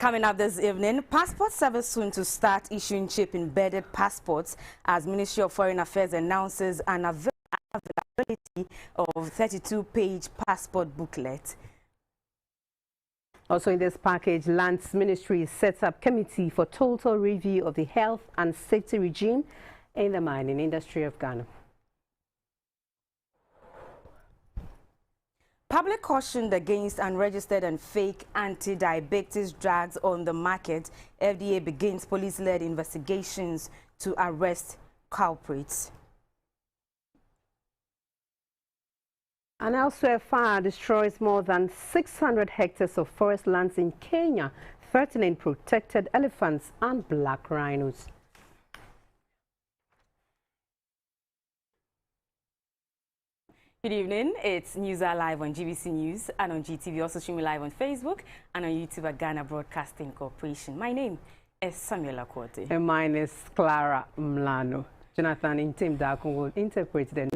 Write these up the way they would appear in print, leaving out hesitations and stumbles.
Coming up this evening, passport service soon to start issuing chip-embedded passports as Ministry of Foreign Affairs announces an availability of 32-page passport booklet. Also in this package, Lands Ministry sets up committee for total review of the health and safety regime in the mining industry of Ghana. Public cautioned against unregistered and fake anti-diabetes drugs on the market. FDA begins police-led investigations to arrest culprits. And elsewhere, fire destroys more than 600 hectares of forest lands in Kenya, threatening protected elephants and black rhinos. Good evening. It's News Are Live on GBC News and on GTV, also streaming live on Facebook and on YouTube at Ghana Broadcasting Corporation. My name is Samuel Akwate. And mine is Clara Mlano. Jonathan Intim Dakun will interpret the news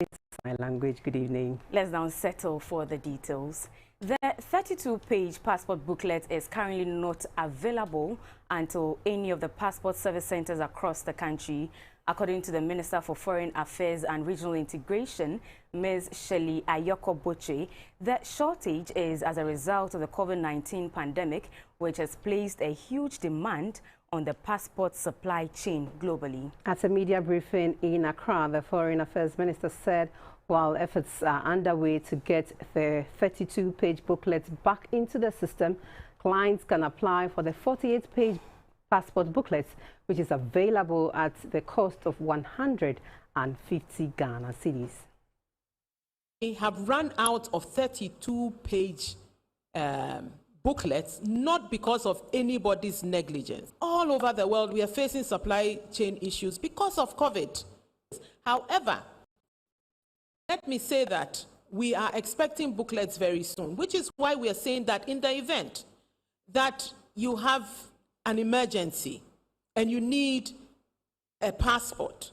in sign language. Good evening. Let's now settle for the details. The 32-page passport booklet is currently not available until any of the passport service centers across the country. According to the Minister for Foreign Affairs and Regional Integration, Ms. Shelley Ayoko-Boche, the shortage is as a result of the COVID-19 pandemic, which has placed a huge demand on the passport supply chain globally. At a media briefing in Accra, the Foreign Affairs Minister said while efforts are underway to get the 32-page booklet back into the system, clients can apply for the 48-page passport booklets, which is available at the cost of 150 Ghana cedis. We have run out of 32-page booklets, not because of anybody's negligence. All over the world, we are facing supply chain issues because of COVID. However, let me say that we are expecting booklets very soon, which is why we are saying that in the event that you have an emergency and you need a passport,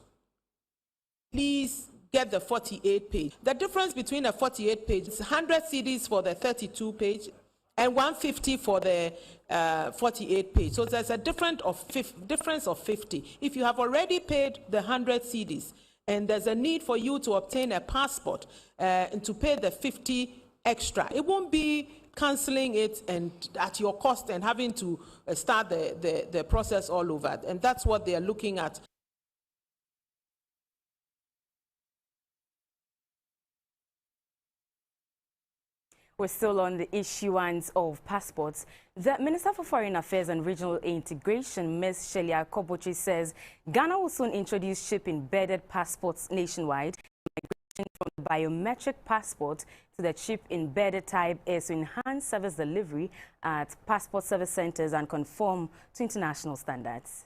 please get the 48-page. The difference between a 48-page is 100 cedis for the 32-page and 150 for the 48-page. So there's a difference of 50. If you have already paid the 100 cedis and there's a need for you to obtain a passport and to pay the 50 extra, it won't be cancelling it and at your cost and having to start the process all over. And that's what they are looking at. We're still on the issuance of passports. The Minister for Foreign Affairs and Regional Integration, Ms. Shelley Ayoko-Boche, says Ghana will soon introduce chip-embedded passports nationwide. Migration from the biometric passport to the chip-embedded type is to enhance service delivery at passport service centers and conform to international standards.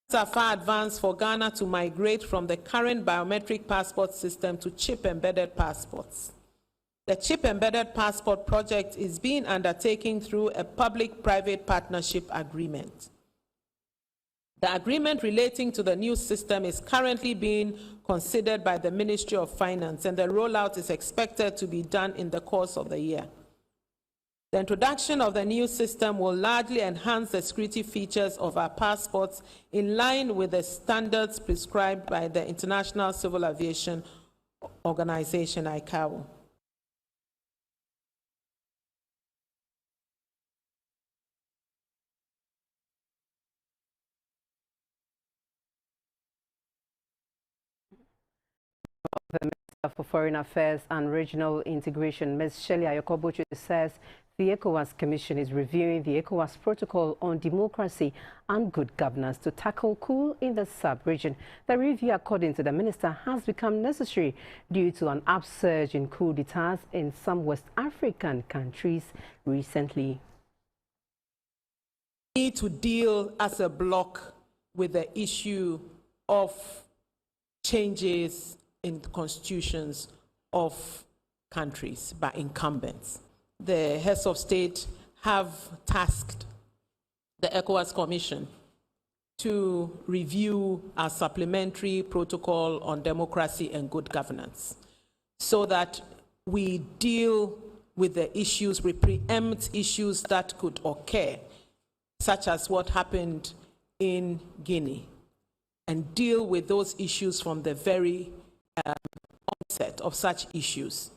It's a far advance for Ghana to migrate from the current biometric passport system to chip-embedded passports. The chip-embedded passport project is being undertaken through a public-private partnership agreement. The agreement relating to the new system is currently being considered by the Ministry of Finance, and the rollout is expected to be done in the course of the year. The introduction of the new system will largely enhance the security features of our passports in line with the standards prescribed by the International Civil Aviation Organization, ICAO. The Minister for Foreign Affairs and Regional Integration, Ms. Shelley Ayoko-Boche, says the ECOWAS Commission is reviewing the ECOWAS Protocol on Democracy and Good Governance to tackle coup in the sub-region. The review, according to the minister, has become necessary due to an upsurge in coup d'etats in some West African countries recently. We need to deal as a bloc with the issue of changes in the constitutions of countries by incumbents. The heads of state have tasked the ECOWAS Commission to review a supplementary protocol on democracy and good governance so that we deal with the issues, we preempt issues that could occur, such as what happened in Guinea, and deal with those issues from the very onset of such issues.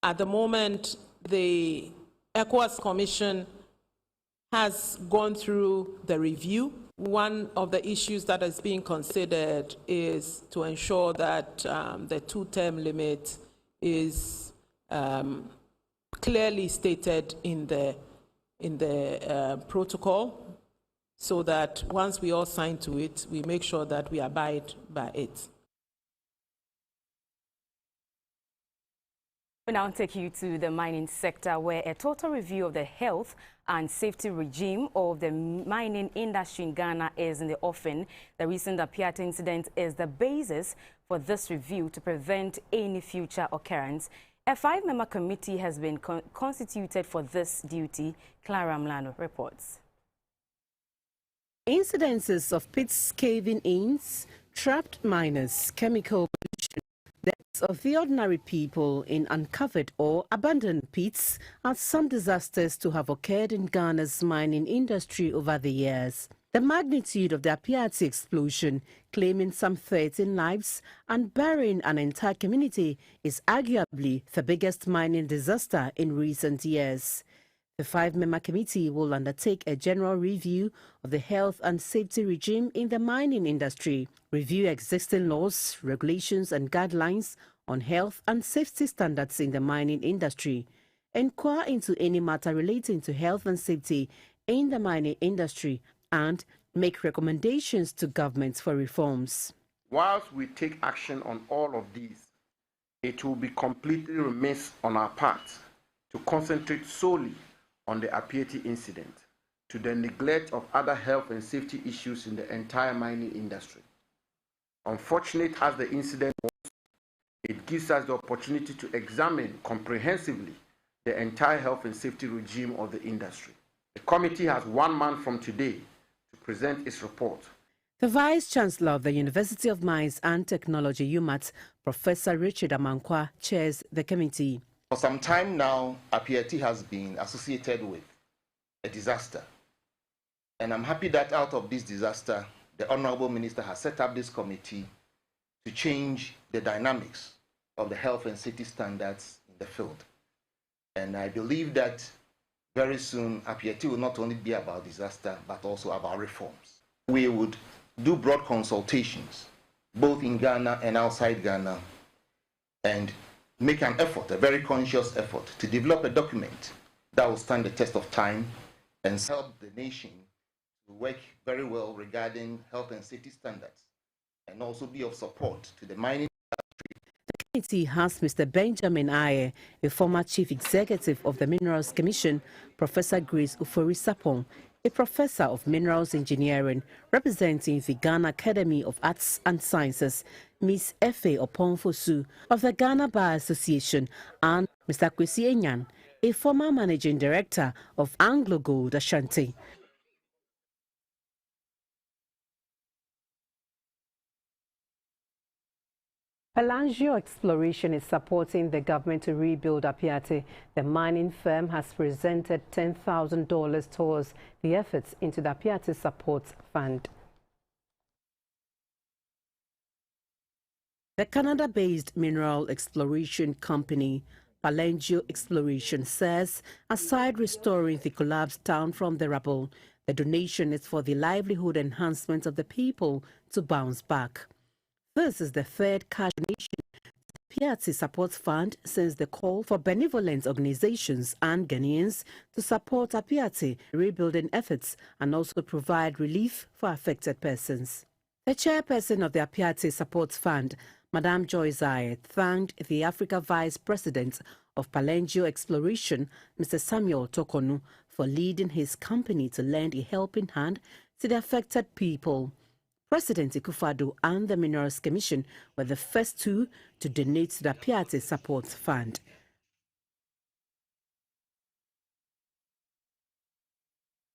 At the moment, the ECOWAS Commission has gone through the review. One of the issues that is being considered is to ensure that the two-term limit is clearly stated in the protocol, so that once we all sign to it, we make sure that we abide by it. We now take you to the mining sector, where a total review of the health and safety regime of the mining industry in Ghana is in the offing. The recent Apiate incident is the basis for this review to prevent any future occurrence. A 5-member committee has been constituted for this duty. Clara Mlano reports. Incidences of pits caving in, trapped miners, chemical pollution, deaths of the ordinary people in uncovered or abandoned pits are some disasters to have occurred in Ghana's mining industry over the years. The magnitude of the Apiate explosion, claiming some 13 lives and burying an entire community, is arguably the biggest mining disaster in recent years. The 5-member committee will undertake a general review of the health and safety regime in the mining industry, review existing laws, regulations and guidelines on health and safety standards in the mining industry, inquire into any matter relating to health and safety in the mining industry, and make recommendations to governments for reforms. Whilst we take action on all of these, it will be completely remiss on our part to concentrate solely on the Apiate incident, to the neglect of other health and safety issues in the entire mining industry. Unfortunate as the incident was, it gives us the opportunity to examine comprehensively the entire health and safety regime of the industry. The committee has 1 month from today to present its report. The Vice-Chancellor of the University of Mines and Technology, UMAT, Professor Richard Amankwa, chairs the committee. For some time now, Apiate has been associated with a disaster. And I'm happy that out of this disaster, the Honorable Minister has set up this committee to change the dynamics of the health and safety standards in the field. And I believe that very soon, Apiate will not only be about disaster, but also about reforms. We would do broad consultations, both in Ghana and outside Ghana, and make an effort, a very conscious effort, to develop a document that will stand the test of time and help the nation to work very well regarding health and safety standards, and also be of support to the mining industry. The committee has Mr. Benjamin Aye, a former chief executive of the Minerals Commission, Professor Grace Ufori-Sapong, a professor of minerals engineering representing the Ghana Academy of Arts and Sciences, Ms. Efe Oponfosu of the Ghana Bar Association, and Mr. Kwesi Enyan, a former managing director of Anglo Gold Ashanti. Palangio Exploration is supporting the government to rebuild Apiate. The mining firm has presented $10,000 towards the efforts into the Apiate Support Fund. The Canada-based mineral exploration company Palangio Exploration says, aside restoring the collapsed town from the rubble, the donation is for the livelihood enhancement of the people to bounce back. This is the third cash donation to the Apiate Support Fund since the call for benevolent organizations and Ghanaians to support Apiate rebuilding efforts and also provide relief for affected persons. The chairperson of the Apiate Support Fund, Madame Joy Zayed, thanked the Africa Vice President of Palangio Exploration, Mr. Samuel Tokonu, for leading his company to lend a helping hand to the affected people. President Ikufado and the Minerals Commission were the first two to donate to the Apiate Support Fund.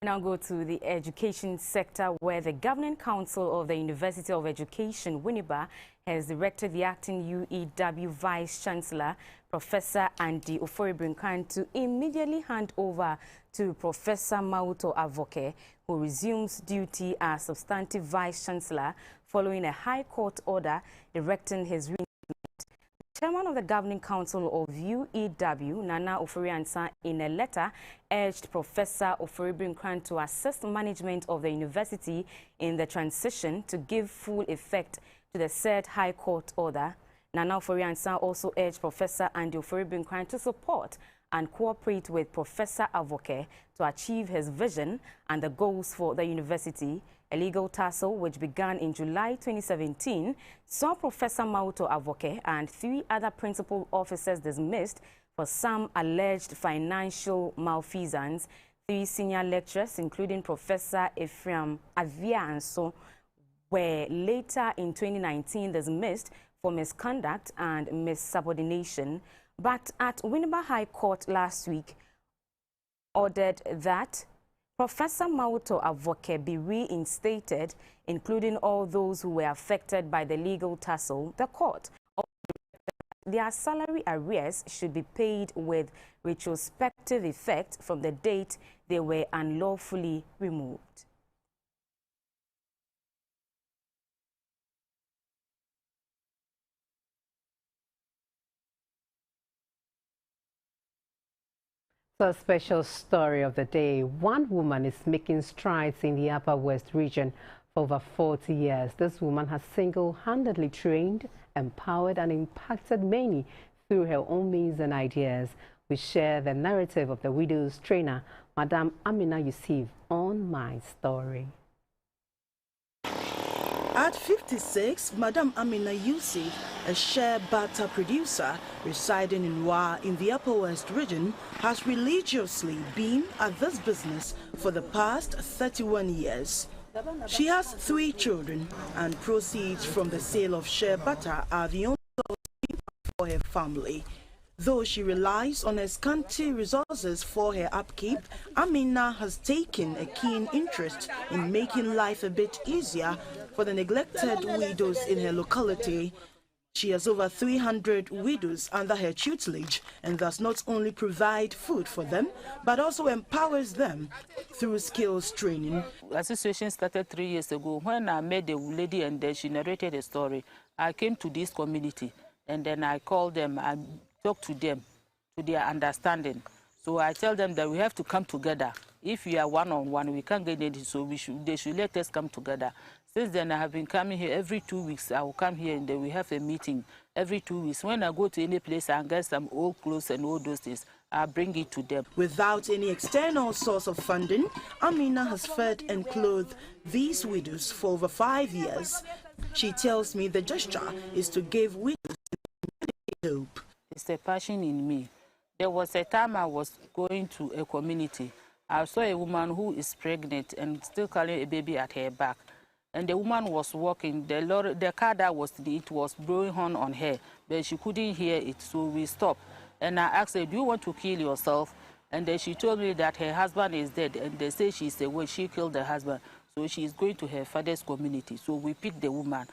Now go to the education sector, where the Governing Council of the University of Education, Winneba, has directed the acting UEW Vice Chancellor, Professor Andy Ofori-Brinkan, to immediately hand over to Professor Mauto Avoke, who resumes duty as substantive Vice Chancellor following a High Court order directing his reinstatement. Chairman of the Governing Council of UEW, Nana Ofori-Ansah, in a letter urged Professor Ofori-Brinkan to assist management of the university in the transition to give full effect to the said High Court order. Nana Ofori-Ansah also urged Professor Andy Ofori-Brinkan to support and cooperate with Professor Avoke to achieve his vision and the goals for the university. A legal tussle which began in July 2017 saw Professor Mauto Avoke and 3 other principal officers dismissed for some alleged financial malfeasance. 3 senior lecturers, including Professor Ephraim Avia-Anso, were later in 2019 dismissed for misconduct and missubordination. But at Winneba High Court last week ordered that Professor Mauto Avoke be reinstated, including all those who were affected by the legal tussle. The court their salary arrears should be paid with retrospective effect from the date they were unlawfully removed. So, a special story of the day. One woman is making strides in the Upper West region for over 40 years. This woman has single-handedly trained, empowered and impacted many through her own means and ideas. We share the narrative of the widow's trainer, Madam Amina Yusuf, on My Story. At 56, Madam Amina Yusuf, a shea butter producer residing in Wa in the Upper West region, has religiously been at this business for the past 31 years. She has 3 children, and proceeds from the sale of shea butter are the only source for her family. Though she relies on her scanty resources for her upkeep, Amina has taken a keen interest in making life a bit easier for the neglected widows in her locality. She has over 300 widows under her tutelage and thus not only provide food for them, but also empowers them through skills training. Association started 3 years ago. When I met the lady and then she narrated a story, I came to this community and then I called them and talked to them to their understanding. So I tell them that we have to come together. If we are one-on-one, we can't get anything, so they should let us come together. Since then, I have been coming here every 2 weeks. I will come here and then we have a meeting every 2 weeks. When I go to any place and get some old clothes and all those things, I bring it to them. Without any external source of funding, Amina has fed and clothed these widows for over 5 years. She tells me the gesture is to give widows hope. It's a passion in me. There was a time I was going to a community. I saw a woman who is pregnant and still carrying a baby at her back. And the woman was walking. The car that was blowing horn on her, but she couldn't hear it, so we stopped. And I asked her, do you want to kill yourself? And then she told me that her husband is dead, and they say she's the one, she killed the husband. So she is going to her father's community. So we picked the woman.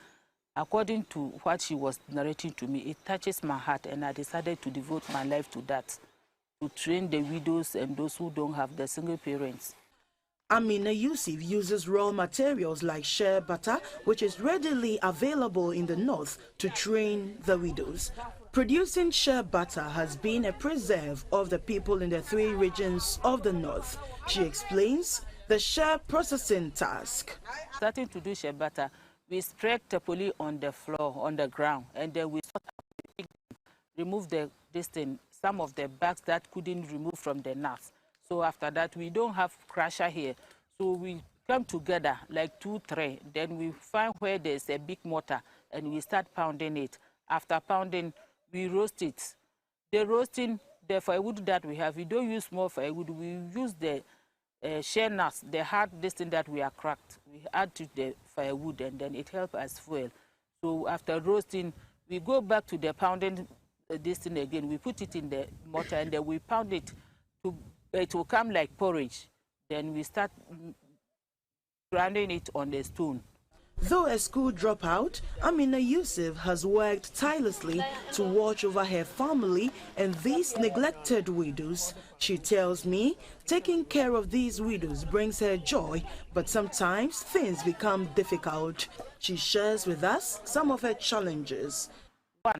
According to what she was narrating to me, it touches my heart, and I decided to devote my life to that, to train the widows and those who don't have the single parents. Amina Yusuf uses raw materials like shea butter, which is readily available in the north, to train the widows. Producing shea butter has been a preserve of the people in the 3 regions of the north. She explains the shea processing task. Starting to do shea butter, we spread tapoli on the floor, on the ground, and then we remove some of the bags that couldn't remove from the nuts. So after that, we don't have crusher here. So we come together like 2, 3. Then we find where there's a big mortar and we start pounding it. After pounding, we roast it. The roasting, the firewood that we have, we don't use more firewood. We use the shea nuts, the hard thing that we are cracked. We add to the firewood and then it helps as fuel. So after roasting, we go back to the pounding this thing again. We put it in the mortar and then we pound it to it will come like porridge. Then we start grinding it on the stone. Though a school dropout, Amina Yusuf has worked tirelessly to watch over her family and these neglected widows. She tells me taking care of these widows brings her joy, but sometimes things become difficult. She shares with us some of her challenges. 1,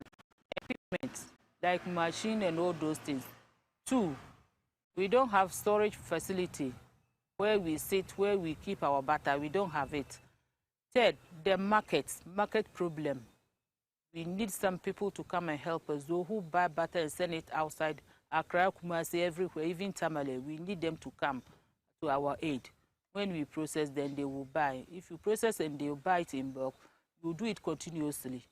equipment, like machine and all those things. 2, we don't have storage facility where we sit, where we keep our butter. We don't have it. 3rd, the market problem. We need some people to come and help us. Those who buy butter and send it outside, Accra, Kumasi, everywhere, even Tamale, we need them to come to our aid. When we process, then they will buy. If you process and they will buy it in bulk, you do it continuously,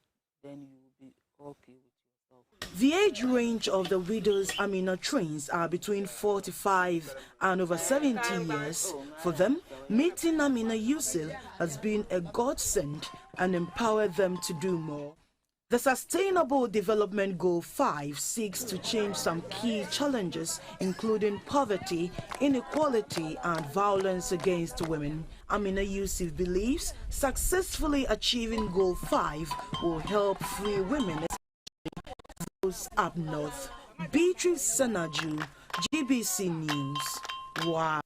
then you will be okay with yourself. The age range of the widows Amina trains are between 45 and over 70 years. For them, meeting Amina Yusuf has been a godsend and empowered them to do more. The Sustainable Development Goal 5 seeks to change some key challenges, including poverty, inequality, and violence against women. Amina Yusuf believes successfully achieving Goal 5 will help free women, especially those up north. Beatrice Sanaju, GBC News. Wow.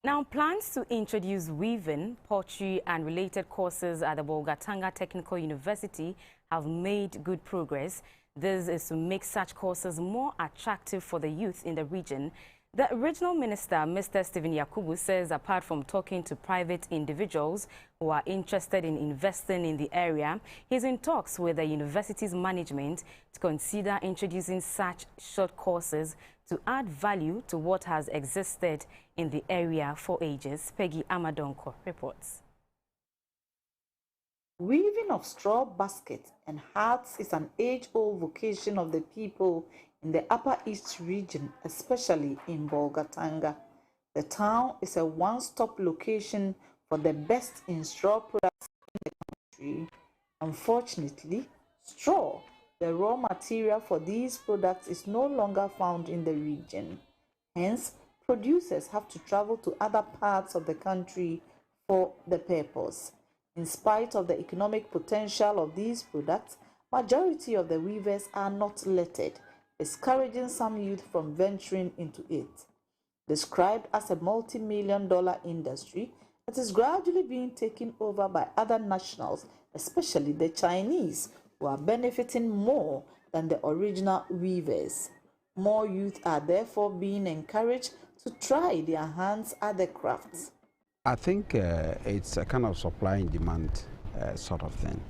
Now, plans to introduce weaving, pottery and related courses at the Bolgatanga Technical University have made good progress. This is to make such courses more attractive for the youth in the region. The Regional Minister, Mr. Stephen Yakubu, says apart from talking to private individuals who are interested in investing in the area, he's in talks with the university's management to consider introducing such short courses to add value to what has existed in the area for ages. Peggy Amadonko reports. Weaving of straw baskets and hats is an age-old vocation of the people in the Upper East region, especially in Bolgatanga. The town is a one-stop location for the best in straw products in the country. Unfortunately, straw, the raw material for these products, is no longer found in the region. Hence, producers have to travel to other parts of the country for the purpose. In spite of the economic potential of these products, majority of the weavers are not lettered, discouraging some youth from venturing into it. Described as a multi-million-dollar industry, it is gradually being taken over by other nationals, especially the Chinese, who are benefiting more than the original weavers. More youth are therefore being encouraged to try their hands at the crafts. I think it's a kind of supply and demand sort of thing.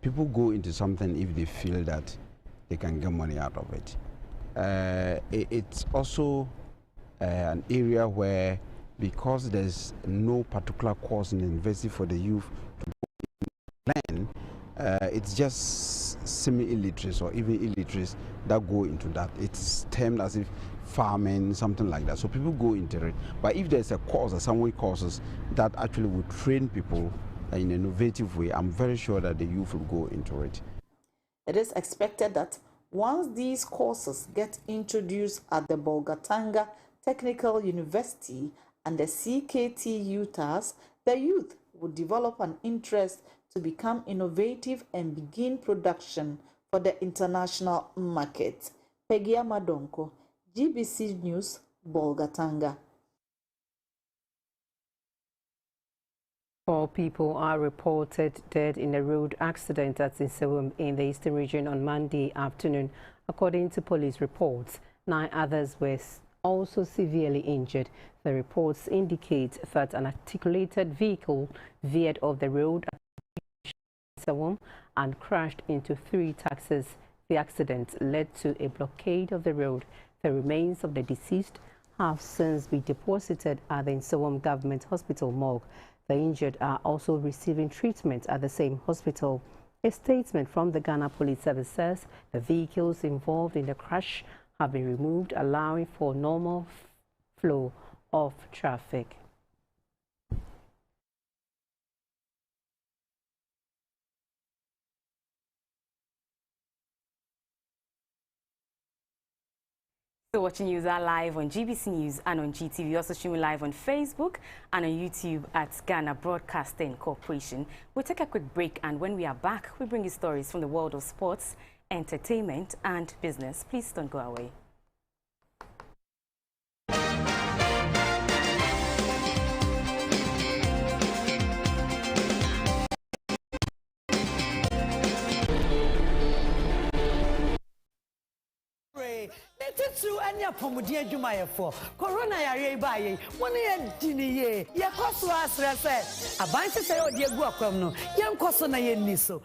People go into something if they feel that they can get money out of it. It's also an area where, because there's no particular course in the university for the youth to learn, it's just semi-illiterates or even illiterates that go into that. It's termed as if farming, something like that. So people go into it. But if there's a course or some courses that actually would train people in an innovative way, I'm very sure that the youth will go into it. It is expected that once these courses get introduced at the Bolgatanga Technical University and the CKT UTAS, the youth will develop an interest to become innovative and begin production for the international market. Peggy Amadonko, GBC News, Bolgatanga. 4 people are reported dead in a road accident at Zinsewum in the eastern region on Monday afternoon, according to police reports. 9 others were also severely injured. The reports indicate that an articulated vehicle veered off the road at Zinsewum and crashed into 3 taxis. The accident led to a blockade of the road. The remains of the deceased have since been deposited at the Zinsewum Government Hospital morgue. The injured are also receiving treatment at the same hospital. A statement from the Ghana Police Service says the vehicles involved in the crash have been removed, allowing for normal flow of traffic. Still watching News are live on GBC News and on GTV. Also streaming live on Facebook and on YouTube at Ghana Broadcasting Corporation. We'll take a quick break, and when we are back, we bring you stories from the world of sports, entertainment and business. Please don't go away. Netitu anya pomudi adwuma for corona yare baye woni e diniye ye koso asre se abanche se odi egu akwam no ye nkoso na ye nni so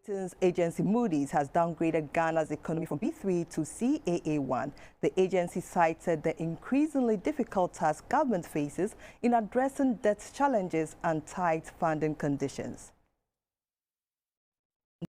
Ratings agency Moody's has downgraded Ghana's economy from B3 to CAA1. The agency cited the increasingly difficult task government faces in addressing debt challenges and tight funding conditions.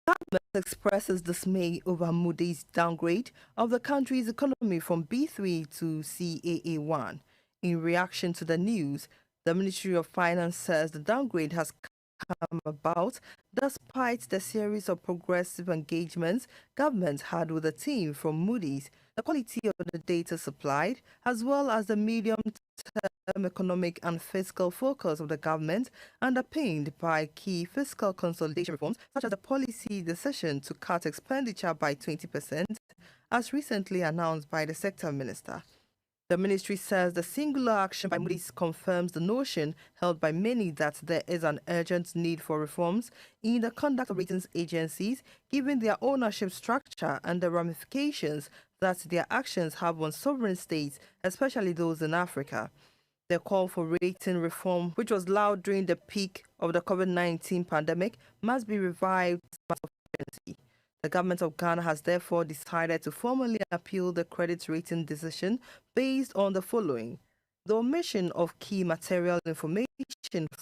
Government expresses dismay over Moody's downgrade of the country's economy from B3 to CAA1. In reaction to the news, the Ministry of Finance says the downgrade has come about despite the series of progressive engagements government had with the team from Moody's, the quality of the data supplied, as well as the medium-term economic and fiscal focus of the government, underpinned by key fiscal consolidation reforms, such as the policy decision to cut expenditure by 20%, as recently announced by the sector minister. The ministry says the singular action by Moody's confirms the notion held by many that there is an urgent need for reforms in the conduct of ratings agencies, given their ownership structure and the ramifications that their actions have on sovereign states, especially those in Africa. The call for rating reform, which was loud during the peak of the COVID-19 pandemic, must be revived as of urgency. The government of Ghana has therefore decided to formally appeal the credit rating decision based on the following: the omission of key material information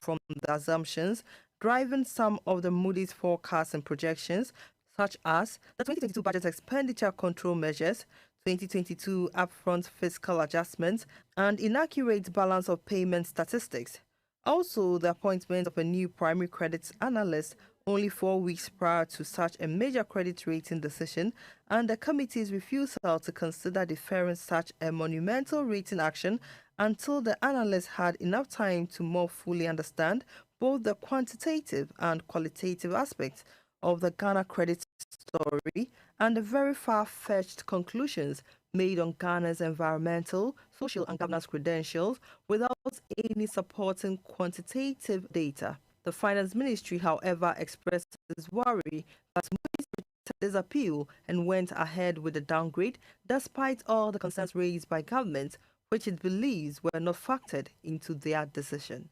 from the assumptions driving some of the Moody's forecasts and projections, such as the 2022 budget expenditure control measures, 2022 upfront fiscal adjustments, and inaccurate balance of payment statistics. Also, the appointment of a new primary credit analyst only 4 weeks prior to such a major credit rating decision, and the committee's refusal to consider deferring such a monumental rating action until the analyst had enough time to more fully understand both the quantitative and qualitative aspects of the Ghana credit story and the very far-fetched conclusions made on Ghana's environmental, social and governance credentials without any supporting quantitative data. The Finance Ministry, however, expressed its worry that Moody's rejected this appeal and went ahead with the downgrade despite all the concerns raised by government, which it believes were not factored into their decision.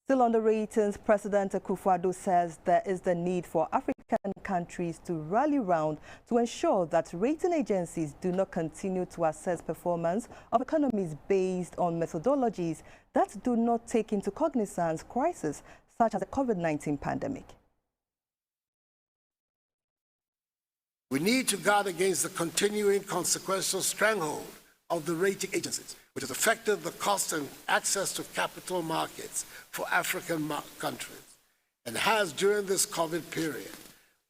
Still on the ratings, President Akufo-Addo says there is the need for African countries to rally round to ensure that rating agencies do not continue to assess performance of economies based on methodologies that do not take into cognizance crises such as the COVID-19 pandemic. We need to guard against the continuing consequential stranglehold of the rating agencies, which has affected the cost and access to capital markets for African countries, and has, during this COVID period,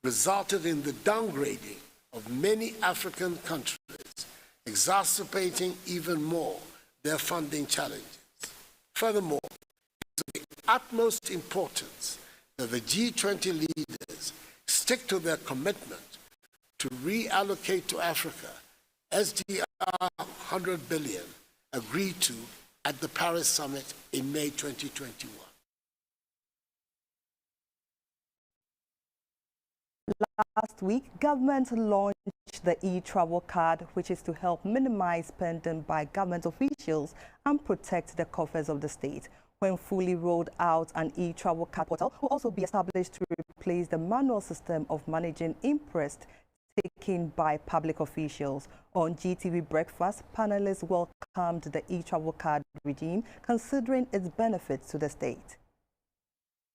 resulted in the downgrading of many African countries, exacerbating even more their funding challenges. Furthermore, it is of the utmost importance that the G20 leaders stick to their commitment to reallocate to Africa SDR 100 billion agreed to at the Paris Summit in May 2021. Last week, government launched the e-travel card, which is to help minimize spending by government officials and protect the coffers of the state. When fully rolled out, an e-travel card portal will also be established to replace the manual system of managing interest taken by public officials. On GTV Breakfast, panelists welcomed the e-travel card regime, considering its benefits to the state.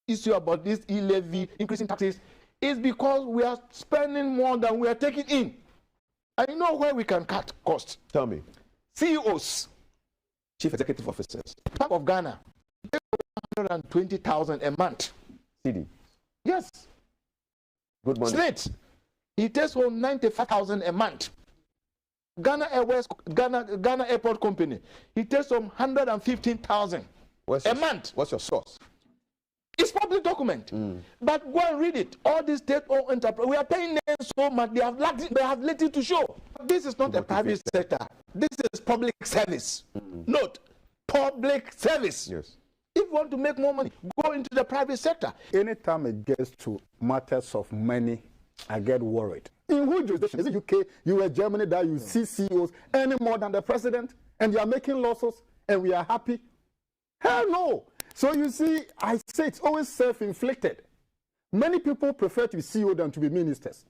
Issue about this e-levy, increasing taxes, is because we are spending more than we are taking in. And you know where we can cut costs? Tell me. CEOs, Chief Executive Officers. Bank of Ghana, 120,000 a month. CD. Yes. Good money. Slate. He takes home 95,000 a month. Ghana Airways, Ghana Airport Company, he takes home 115,000 a month. What's your source? It's public document. But go and read it. All these state-owned enterprise, we are paying them so much. They have little to show. This is not the private sector. This is public service. Note, public service. Yes. If you want to make more money, go into the private sector. Anytime it gets to matters of money, I get worried. In which jurisdiction? Is it UK, US, Germany that you see CEOs any more than the president and they are making losses and we are happy? Hell no. So you see, I say it's always self-inflicted. Many people prefer to be CEO than to be ministers.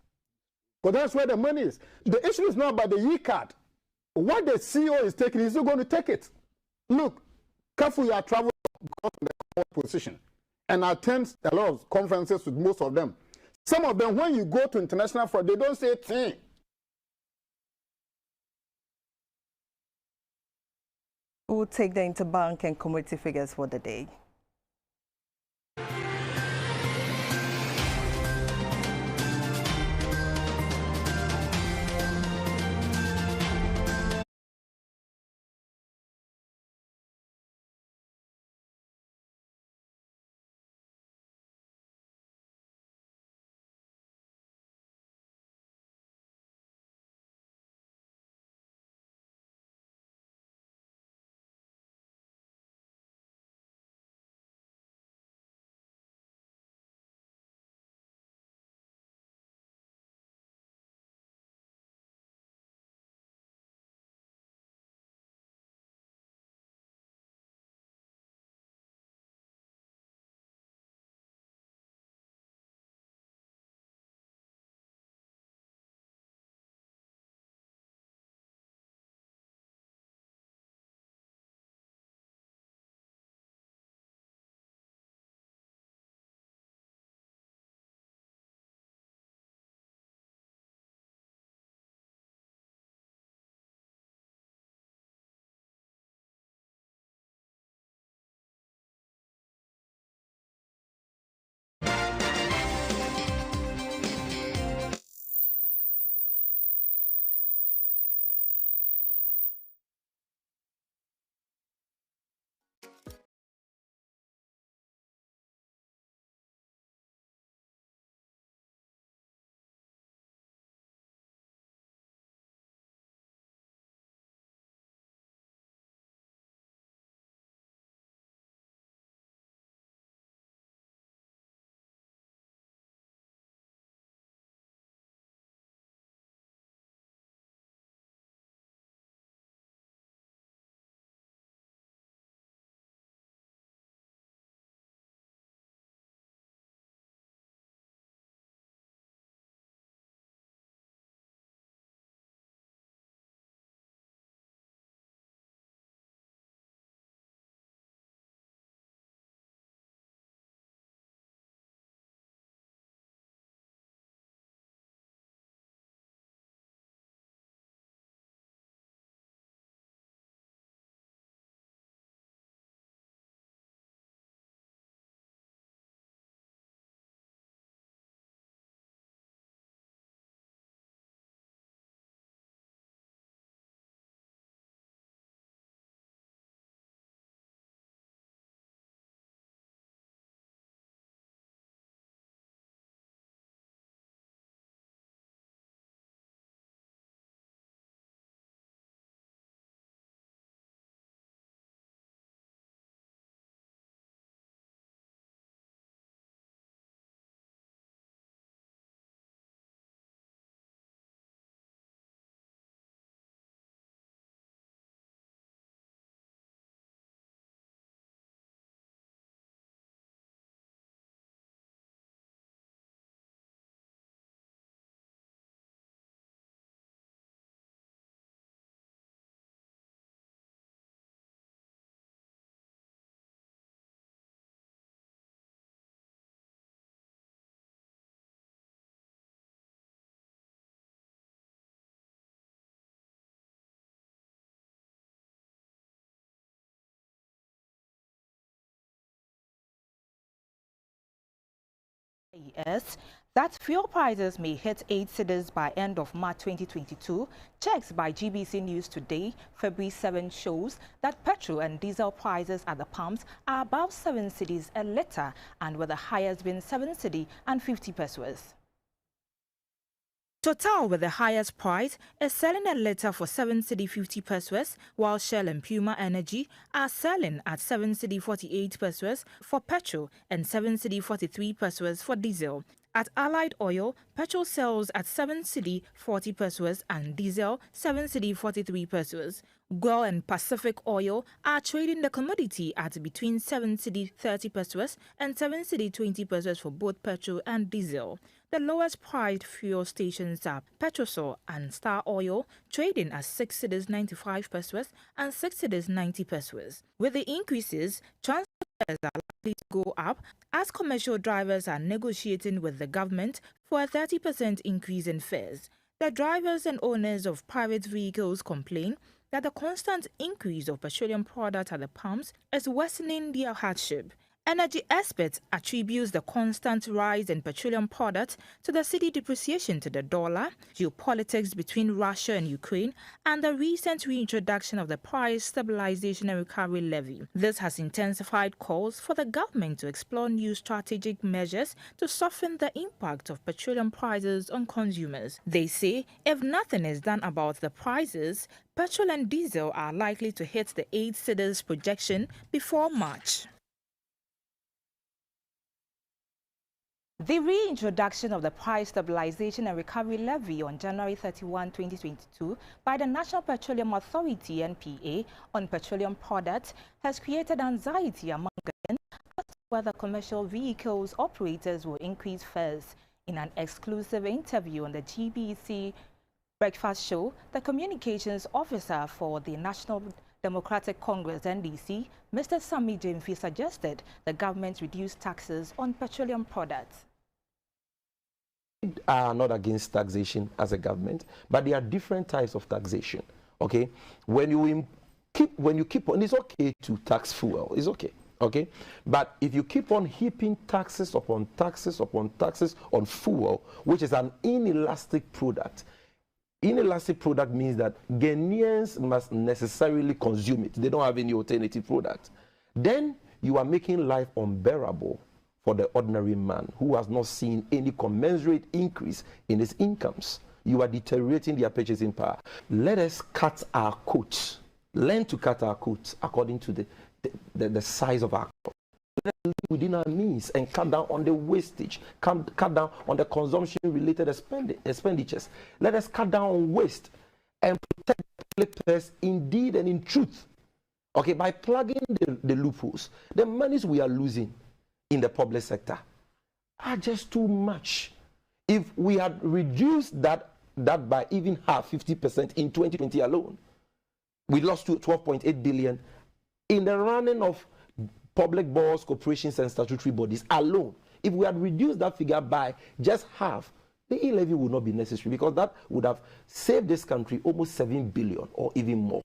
Because that's where the money is. The issue is not about the e-card. What the CEO is taking, he's still going to take it. Look, careful you are traveling because of the position. And I attend a lot of conferences with most of them. Some of them, when you go to international fraud, they don't say a thing. We'll take the interbank and commodity figures for the day. Is that fuel prices may hit 8 cedis by end of March 2022. Checks by GBC News today, February 7, shows that petrol and diesel prices at the pumps are above 7 cedis a litre, and with the highest being 7 cedi and 50 pesos. Total, with the highest price, is selling a litre for 7 cedi 50 pesos, while Shell and Puma Energy are selling at 7 cedi 48 pesos for petrol and 7 cedi 43 pesos for diesel. At Allied Oil, petrol sells at 7 cedi 40 pesos and diesel 7 cedi 43 pesos. Goil and Pacific Oil are trading the commodity at between 7 cedi 30 pesos and 7 cedi 20 pesos for both petrol and diesel. The lowest priced fuel stations are Petrosol and Star Oil, trading at 6 cedis 95 pesos and 6 cedis 90 pesos. With the increases, transport fares are likely to go up as commercial drivers are negotiating with the government for a 30% increase in fares. The drivers and owners of private vehicles complain that the constant increase of petroleum products at the pumps is worsening their hardship. Energy experts attribute the constant rise in petroleum products to the cedi depreciation to the dollar, geopolitics between Russia and Ukraine, and the recent reintroduction of the price stabilization and recovery levy. This has intensified calls for the government to explore new strategic measures to soften the impact of petroleum prices on consumers. They say if nothing is done about the prices, petrol and diesel are likely to hit the 8 cedis projection before March. The reintroduction of the Price Stabilization and Recovery Levy on January 31, 2022 by the National Petroleum Authority (NPA) on petroleum products has created anxiety among Ghanaians as to whether commercial vehicles operators will increase fares. In an exclusive interview on the GBC Breakfast Show, the communications officer for the National Democratic Congress (NDC), Mr. Sami Jemfi, suggested the government reduce taxes on petroleum products. Are not against taxation as a government, but there are different types of taxation. Okay, when you keep on, it's okay to tax fuel. It's okay. Okay, but if you keep on heaping taxes upon taxes upon taxes on fuel, which is an inelastic product. Inelastic product means that Ghanaians must necessarily consume it. They don't have any alternative product. Then you are making life unbearable for the ordinary man who has not seen any commensurate increase in his incomes. You are deteriorating their purchasing power. Let us cut our coats. Learn to cut our coats according to the size of our coat. Let us live within our means and cut down on the wastage, cut down on the consumption-related expenditures. Let us cut down on waste and protect the public purse indeed and in truth. Okay, by plugging the loopholes, the monies we are losing in the public sector are just too much. If we had reduced that by even half, 50% in 2020 alone, we lost to 12.8 billion in the running of public boards, corporations, and statutory bodies alone. If we had reduced that figure by just half, the e-levy would not be necessary because that would have saved this country almost 7 billion or even more.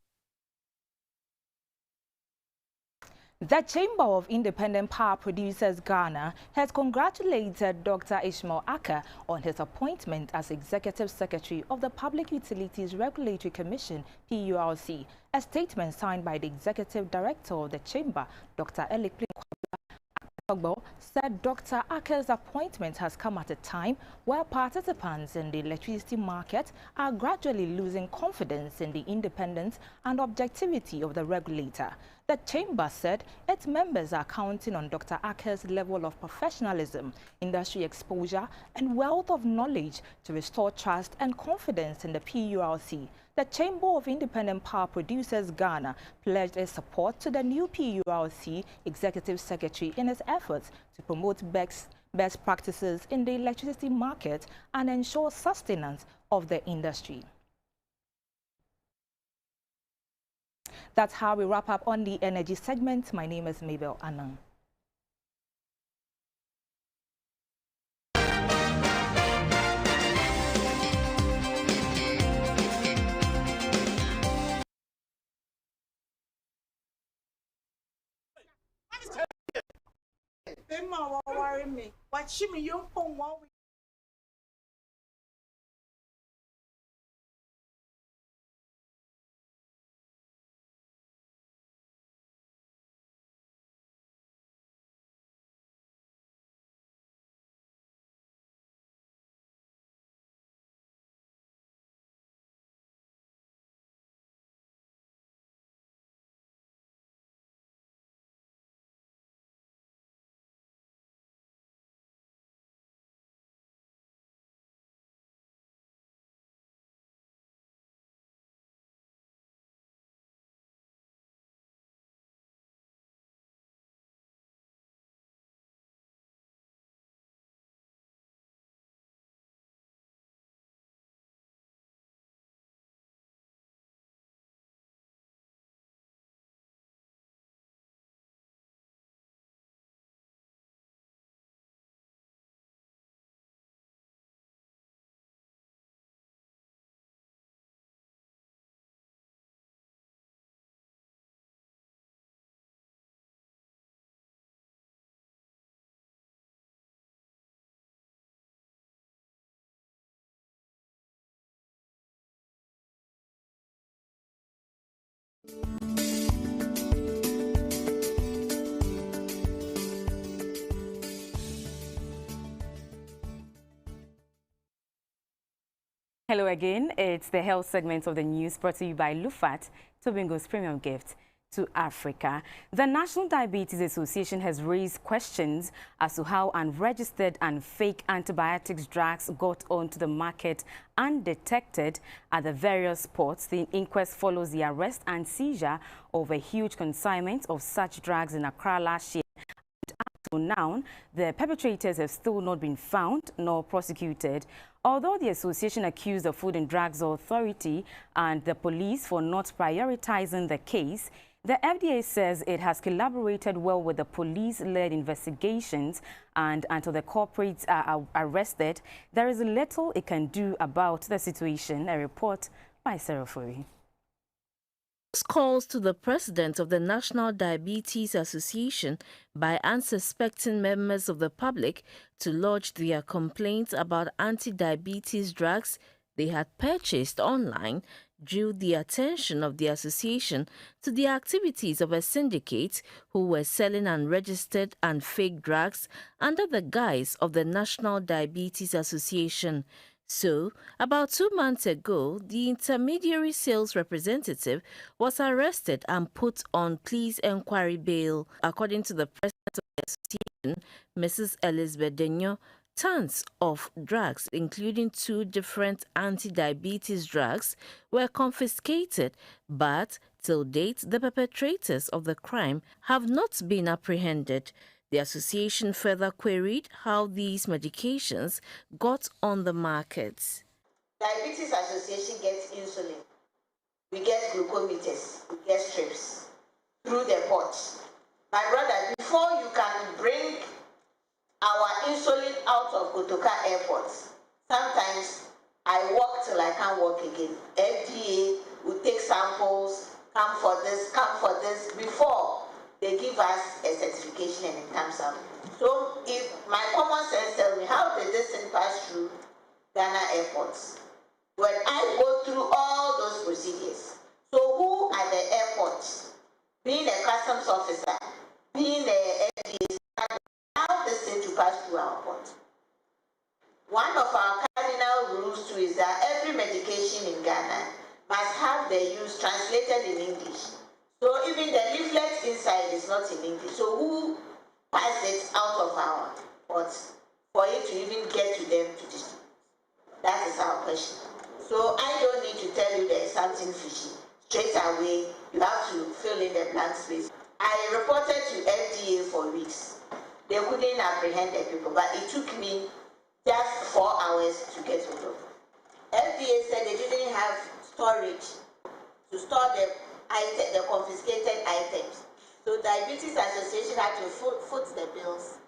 The Chamber of Independent Power Producers Ghana has congratulated Dr. Ishmael Acker on his appointment as Executive Secretary of the Public Utilities Regulatory Commission (PURC). A statement signed by the Executive Director of the Chamber, Dr. Elikpli Kwabla, said Dr. Acker's appointment has come at a time where participants in the electricity market are gradually losing confidence in the independence and objectivity of the regulator. The Chamber said its members are counting on Dr. Acker's level of professionalism, industry exposure, and wealth of knowledge to restore trust and confidence in the PURC. The Chamber of Independent Power Producers Ghana pledged its support to the new PURC Executive Secretary in his efforts to promote best practices in the electricity market and ensure sustenance of the industry. That's how we wrap up on the energy segment. My name is Mabel Anang. Hello again. It's the health segment of the news brought to you by Lufat, Tobingo's premium gift to Africa. The National Diabetes Association has raised questions as to how unregistered and fake antibiotics drugs got onto the market undetected at the various ports. The inquest follows the arrest and seizure of a huge consignment of such drugs in Accra last year. So now, the perpetrators have still not been found nor prosecuted. Although the association accused the Food and Drugs Authority and the police for not prioritizing the case, the FDA says it has collaborated well with the police-led investigations, and until the culprits are arrested, there is little it can do about the situation. A report by Sarah Furi. Calls to the president of the National Diabetes Association by unsuspecting members of the public to lodge their complaints about anti-diabetes drugs they had purchased online drew the attention of the association to the activities of a syndicate who were selling unregistered and fake drugs under the guise of the National Diabetes Association. So, about 2 months ago, the intermediary sales representative was arrested and put on pleas inquiry bail. According to the president of the association, Mrs. Elizabeth Denyo, tons of drugs, including 2 different anti-diabetes drugs, were confiscated, but till date, the perpetrators of the crime have not been apprehended. The association further queried how these medications got on the market. Diabetes Association gets insulin, we get glucometers, we get strips through the port. My brother, before you can bring our insulin out of Kotoka Airport, sometimes I walk till I can't walk again. FDA will take samples, come for this, before they give us a certification and it comes out. So if my common sense tells me, how did this thing pass through Ghana airports? When I go through all those procedures, so who at the airport, being a customs officer, being a FDA, allow this thing to pass through our port? One of our cardinal rules too is that every medication in Ghana must have the use translated in English. So even the leaflet inside is not in English. So who passed it out of our ports for it to even get to them to distribute? That is our question. So I don't need to tell you there is something fishy. Straight away, you have to fill in the blank space. I reported to FDA for weeks. They couldn't apprehend the people, but it took me just 4 hours to get hold of. FDA said they didn't have storage to store the confiscated items. So Diabetes Association had to foot the bills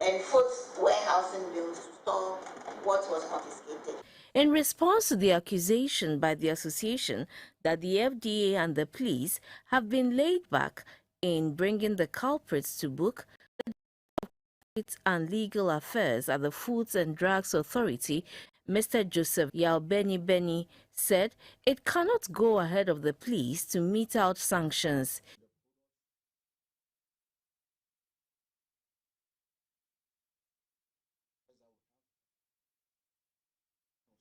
and foot warehousing bills to store what was confiscated. In response to the accusation by the association that the FDA and the police have been laid back in bringing the culprits to book, the Director and Legal Affairs at the Foods and Drugs Authority, Mr. Joseph Yalbeni said it cannot go ahead of the police to mete out sanctions.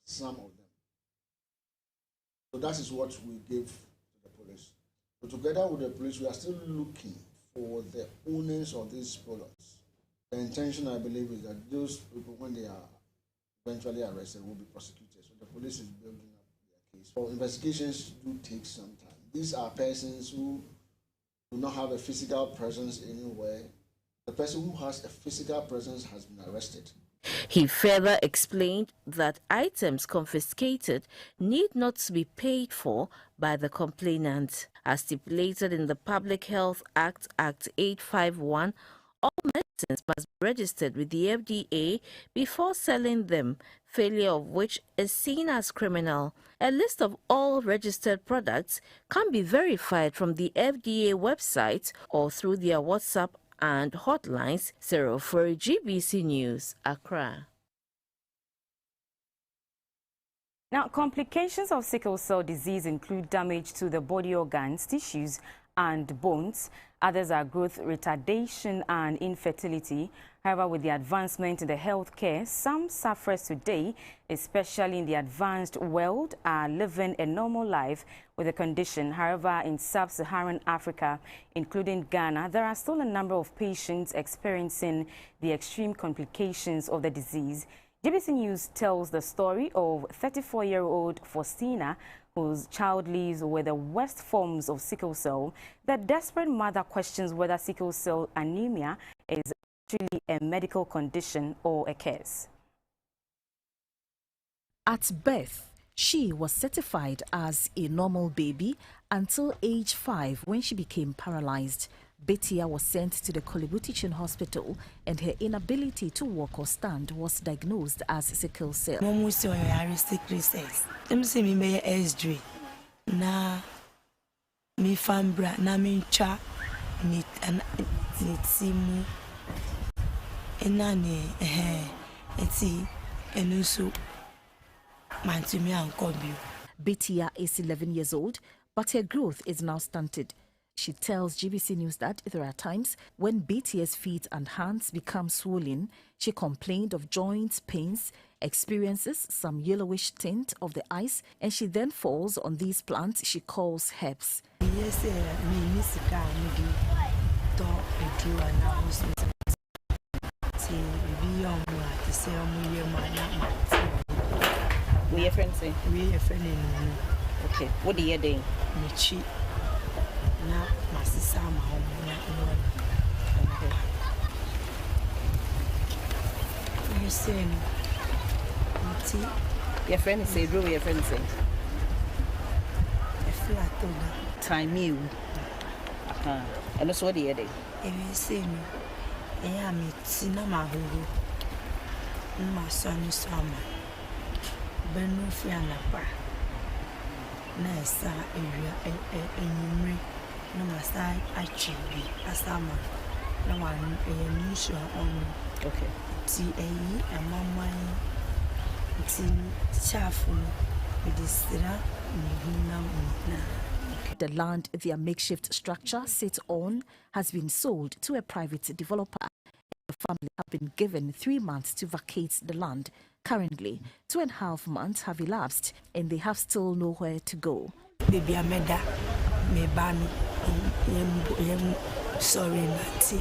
Some of them. So that is what we give to the police. So together with the police, we are still looking for the owners of these products. The intention, I believe, is that those people, when they are eventually arrested, will be prosecuted. So the police is building up their case. So investigations do take some time. These are persons who do not have a physical presence anywhere. The person who has a physical presence has been arrested. He further explained that items confiscated need not be paid for by the complainant. As stipulated in the Public Health Act, Act 851, all medicines must be registered with the FDA before selling them, failure of which is seen as criminal. A list of all registered products can be verified from the FDA website or through their WhatsApp and hotlines. 04 GBC News, Accra. Now, complications of sickle cell disease include damage to the body organs, tissues, and bones. Others are growth retardation and infertility. However, with the advancement in the healthcare, some sufferers today, especially in the advanced world, are living a normal life with the condition. However, in sub-Saharan Africa, including Ghana, there are still a number of patients experiencing the extreme complications of the disease. GBC News tells the story of 34-year-old Faustina, whose child lives with the worst forms of sickle cell. The desperate mother questions whether sickle cell anemia is actually a medical condition or a curse. At birth, she was certified as a normal baby until age 5 when she became paralyzed. Betia was sent to the Kolebu Teaching Hospital and her inability to walk or stand was diagnosed as sickle cell. Na mi fambra na mi cha mi timu enani eti enusu mantumi ankobi. Betia is 11 years old, but her growth is now stunted. She tells GBC News that there are times when Betia's feet and hands become swollen. She complained of joint pains, experiences some yellowish tint of the eyes, and she then falls on these plants she calls herbs. Yes, me sika me di to edu ana hospital. Ti bi omo ati se omo ye ma na. We your friend say? We your friend no. Okay, what do you do? Me chi na masisa ma omo na no. You say your friend say, Drew, your friend say. I feel I told her. Time you. And that's what do you do? If you see me, I am it, Sinama Huru, my son is summer. Benu Fianapa. Nessa area, a number, no masai, I chibi, a summer. No one, a new show on. Okay. T.A. and Mamma. The land their makeshift structure sits on has been sold to a private developer. The family have been given 3 months to vacate the land. Currently, 2.5 months have elapsed and they have still nowhere to go. Baby, I made that. Me bani. Sorry, Nati.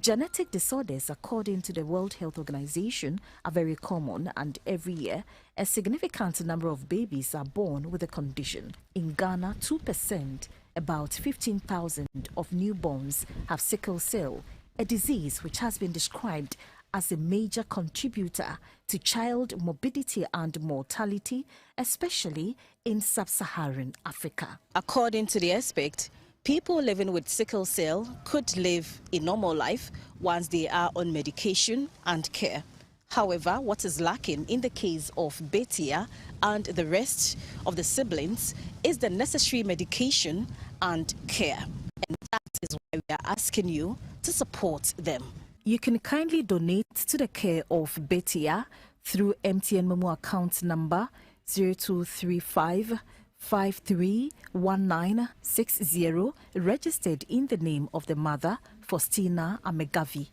Genetic disorders, according to the World Health Organization, are very common, and every year a significant number of babies are born with the condition. In Ghana, 2%, about 15,000 of newborns have sickle cell, a disease which has been described as a major contributor to child morbidity and mortality, especially in sub-Saharan Africa. According to the expert, people living with sickle cell could live a normal life once they are on medication and care. However, what is lacking in the case of Betia and the rest of the siblings is the necessary medication and care. And that is why we are asking you to support them. You can kindly donate to the care of Betia through MTN Momo account number 0235 531960, registered in the name of the mother, Faustina Amegavi.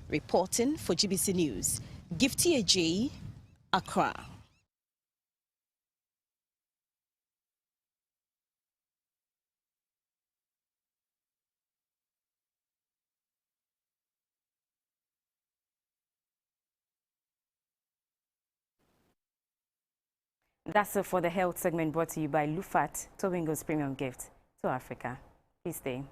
Reporting for GBC News, Gifty AJ, Accra. That's it for the health segment, brought to you by Lufat, Tobingo's premium gift to Africa. Please stay.